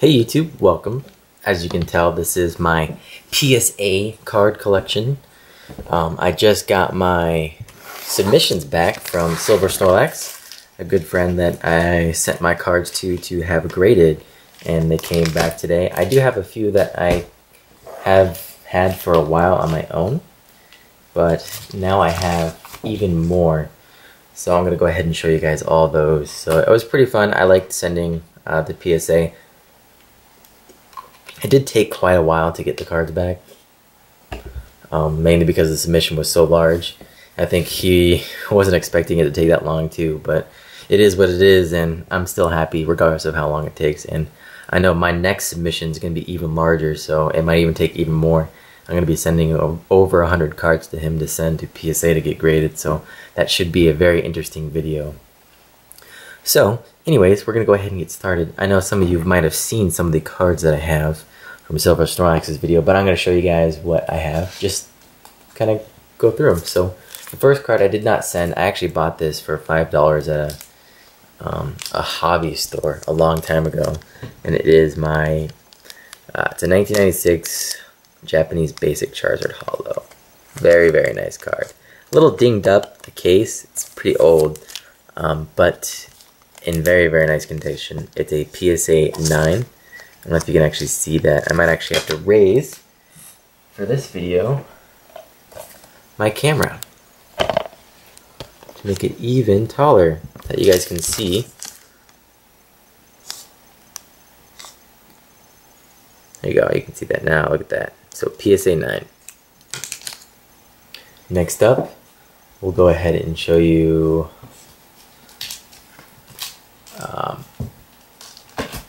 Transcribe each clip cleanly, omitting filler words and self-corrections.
Hey YouTube, welcome. As you can tell, this is my PSA card collection. I just got my submissions back from Silver Snorlax, a good friend that I sent my cards to have graded, and they came back today. I do have a few that I have had for a while on my own, but now I have even more. So I'm going to go ahead and show you guys all those. So it was pretty fun. I liked sending the PSA. It did take quite a while to get the cards back, mainly because the submission was so large. I think he wasn't expecting it to take that long too, but it is what it is, and I'm still happy regardless of how long it takes. And I know my next submission is going to be even larger, so it might even take even more. I'm going to be sending over 100 cards to him to send to PSA to get graded, so that should be a very interesting video. So, anyways, we're going to go ahead and get started. I know some of you might have seen some of the cards that I have from Silver Snorlax's video, but I'm going to show you guys what I have. Just kind of go through them. So, the first card I did not send. I actually bought this for $5 at a hobby store a long time ago, and it is my it's a 1996 Japanese Basic Charizard Holo. Very, very nice card. A little dinged up, the case. It's pretty old, but in very, very nice condition. It's a PSA 9. I don't know if you can actually see that. I might actually have to raise, for this video, my camera to make it even taller, that you guys can see. There you go, you can see that now. Look at that. So PSA 9. Next up, we'll go ahead and show you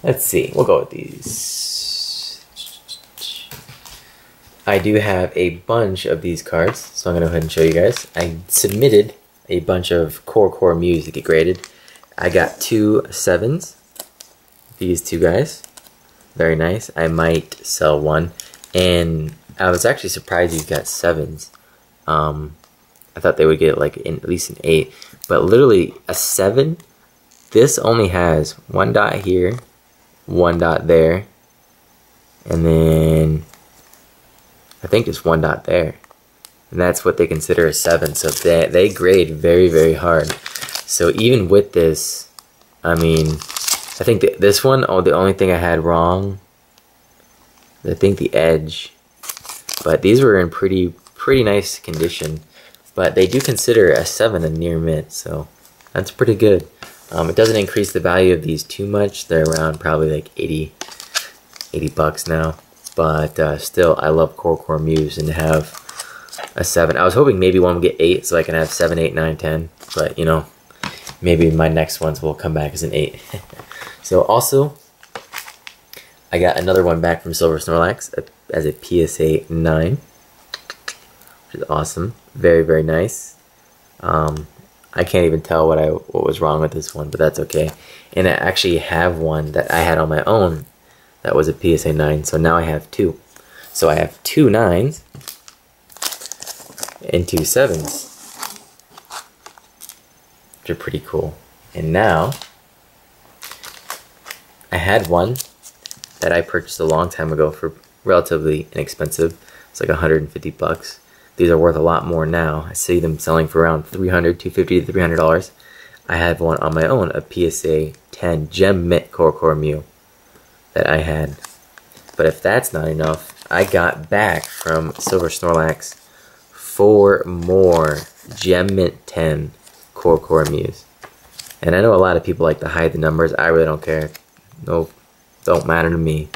let's see, we'll go with these. I do have a bunch of these cards, so I'm going to go ahead and show you guys. I submitted a bunch of Core MEWS to get graded. I got 2 7s, these two guys. Very nice. I might sell one, and I was actually surprised these got 7s. I thought they would get like at least an 8, but literally a 7, this only has 1 dot here, 1 dot there, and then I think just 1 dot there, and that's what they consider a 7. So they grade very, very hard. So even with this, I mean, I think this one, the only thing I had wrong, I think the edge, but these were in pretty nice condition. But they do consider a 7 a near mint, so that's pretty good. It doesn't increase the value of these too much. They're around probably like 80 bucks now. But still, I love Core MEWS, and to have a 7. I was hoping maybe one would get 8 so I can have 7, 8, 9, 10. But, you know, maybe my next ones will come back as an 8. So also, I got another one back from Silver Snorlax as a PSA 9. Which is awesome. Very, very nice. I can't even tell what was wrong with this one, but that's okay. And I actually have one that I had on my own that was a PSA 9, so now I have 2. So I have 2 9s and 2 7s, which are pretty cool. And now, I had one that I purchased a long time ago for relatively inexpensive. It's like 150 bucks. These are worth a lot more now. I see them selling for around $250 to $300. I have one on my own, a PSA 10 GEMT Core Mew that I had. But if that's not enough, I got back from Silver Snorlax 4 more GEMT 10 Core Mews. And I know a lot of people like to hide the numbers. I really don't care. No, don't matter to me.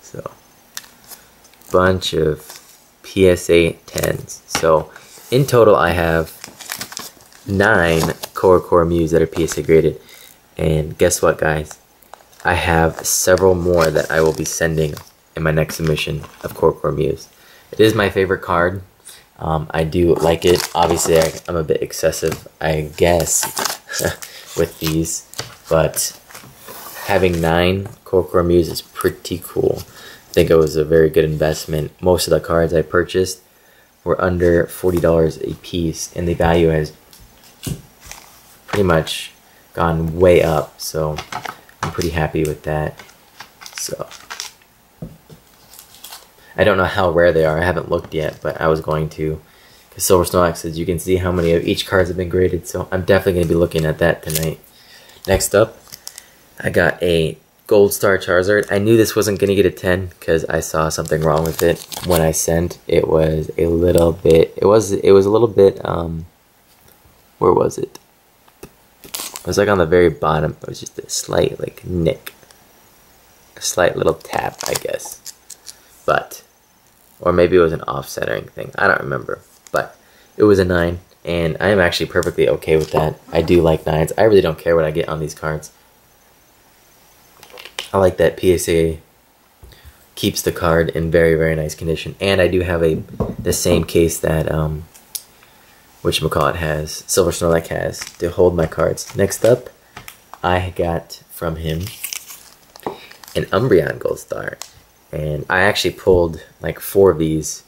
So, bunch of PSA 10s. So in total I have 9 Core MEWS that are PSA graded, and guess what, guys, I have several more that I will be sending in my next submission of Core MEWS. It is my favorite card. I do like it. Obviously I'm a bit excessive, I guess, with these, but having 9 Core MEWS is pretty cool. I think it was a very good investment. Most of the cards I purchased were under $40 a piece, and the value has pretty much gone way up. So I'm pretty happy with that. So I don't know how rare they are. I haven't looked yet, but I was going to. Because Silver Snorlax says you can see how many of each cards have been graded, so I'm definitely going to be looking at that tonight. Next up, I got a Gold Star Charizard. I knew this wasn't going to get a 10 because I saw something wrong with it when I sent. It was a little bit, it was a little bit, where was it? It was like on the very bottom. It was just a slight like nick. A slight little tap, I guess. But, or maybe it was an offsetting thing. I don't remember. But it was a 9, and I am actually perfectly okay with that. I do like 9s. I really don't care what I get on these cards. I like that PSA keeps the card in very, very nice condition. And I do have the same case that whatchamacallit has, Silver Snorlax has, to hold my cards. Next up, I got from him an Umbreon Gold Star. And I actually pulled like 4 of these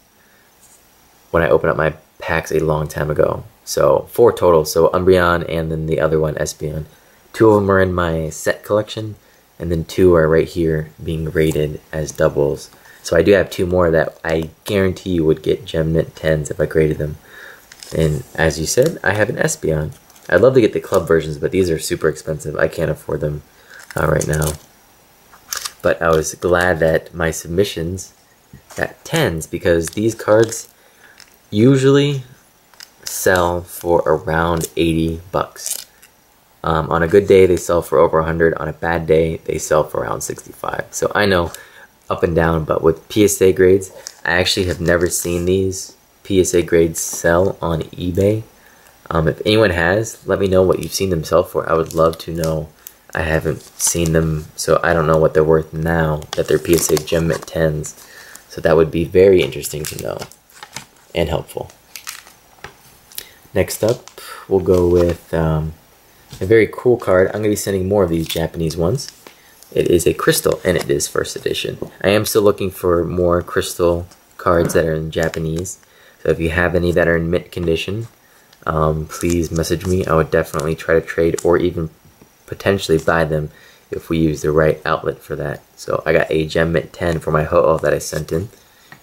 when I opened up my packs a long time ago. So 4 total, so Umbreon and then the other one, Espeon. 2 of them are in my set collection, and then 2 are right here being rated as doubles. So I do have 2 more that I guarantee you would get GEMT 10s if I graded them. And as you said, I have an Espeon. I'd love to get the club versions, but these are super expensive. I can't afford them right now. But I was glad that my submissions got 10s because these cards usually sell for around 80 bucks. On a good day, they sell for over 100. On a bad day, they sell for around 65. So I know up and down, but with PSA grades, I actually have never seen these PSA grades sell on eBay. If anyone has, let me know what you've seen them sell for. I would love to know. I haven't seen them, so I don't know what they're worth now that they're PSA GEMT 10s. So that would be very interesting to know and helpful. Next up, we'll go with a very cool card. I'm going to be sending more of these Japanese ones. It is a crystal, and it is first edition. I am still looking for more crystal cards that are in Japanese. So if you have any that are in mint condition, please message me. I would definitely try to trade or even potentially buy them if we use the right outlet for that. So I got a GEMT 10 for my Ho-Oh that I sent in.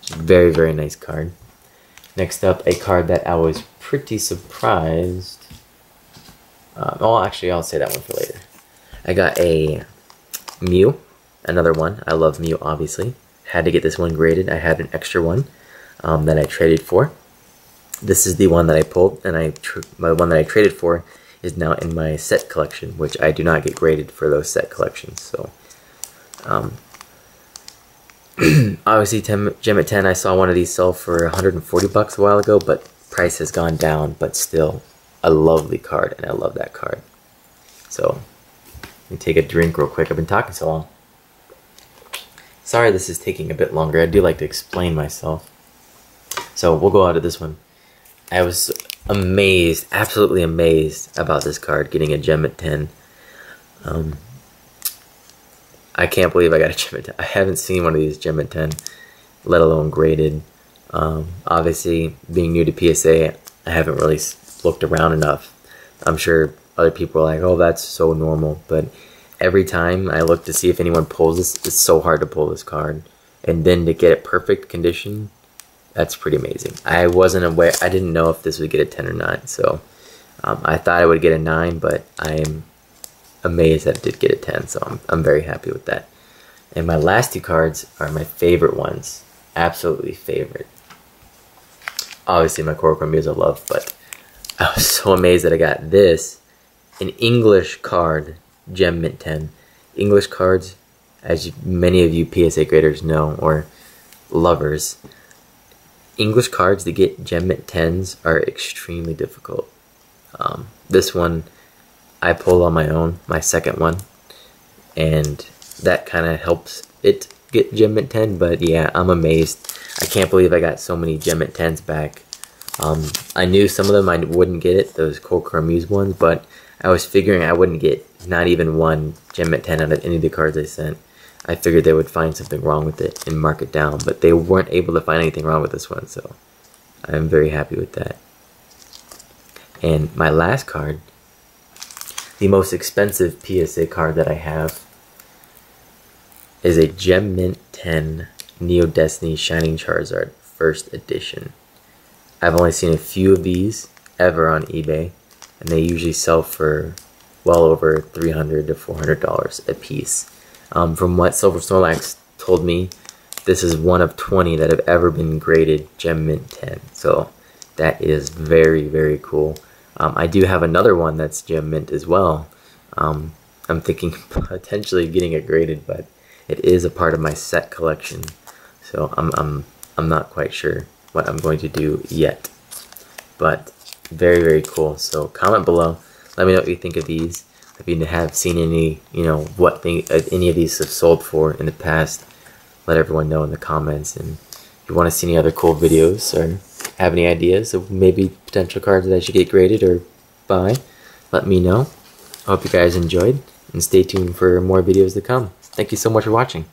Very, very nice card. Next up, a card that I was pretty surprised. Oh, actually, I'll say that one for later. I got a Mew, another one. I love Mew, obviously. Had to get this one graded. I had an extra one that I traded for. This is the one that I pulled, and the one that I traded for is now in my set collection, which I do not get graded for those set collections. So, obviously, GEMT 10, I saw one of these sell for 140 bucks a while ago, but price has gone down, but still a lovely card, and I love that card. So, let me take a drink real quick. I've been talking so long. Sorry this is taking a bit longer. I do like to explain myself. So, we'll go out of this one. I was amazed, absolutely amazed about this card getting a GEMT 10. I can't believe I got a GEMT 10. I haven't seen one of these GEMT 10, let alone graded. Obviously, being new to PSA, I haven't really looked around enough. I'm sure other people are like, oh, that's so normal. But every time I look to see if anyone pulls this, it's so hard to pull this card. And then to get it perfect condition, that's pretty amazing. I wasn't aware, I didn't know if this would get a 10 or not, so I thought I would get a 9, but I am amazed that it did get a 10, so I'm very happy with that. And my last 2 cards are my favorite ones, absolutely favorite. Obviously my Core MEWS I love, but I was so amazed that I got this, an English card, GEMT 10. English cards, as many of you PSA graders know, or lovers, English cards to get GEMT 10s are extremely difficult. This one I pulled on my own, my second one, and that kind of helps it get GEMT 10, but yeah, I'm amazed. I can't believe I got so many GEMT 10s back. I knew some of them I wouldn't get it, those Core MEWS ones, but I was figuring I wouldn't get not even one GEMT 10 out of any of the cards I sent. I figured they would find something wrong with it and mark it down, but they weren't able to find anything wrong with this one, so I'm very happy with that. And my last card, the most expensive PSA card that I have, is a GEMT 10 Neo Destiny Shining Charizard First Edition. I've only seen a few of these ever on eBay, and they usually sell for well over $300 to $400 a piece. From what Silver Snorlax told me, this is one of 20 that have ever been graded GEMT 10. So that is very, very cool. I do have another one that's GEMT as well. I'm thinking potentially getting it graded, but it is a part of my set collection. So I'm not quite sure what I'm going to do yet. But very, very cool. So comment below. Let me know what you think of these. If you have seen any, what any of these have sold for in the past, let everyone know in the comments. And if you want to see any other cool videos or have any ideas of maybe potential cards that I should get graded or buy, let me know. I hope you guys enjoyed, and stay tuned for more videos to come. Thank you so much for watching.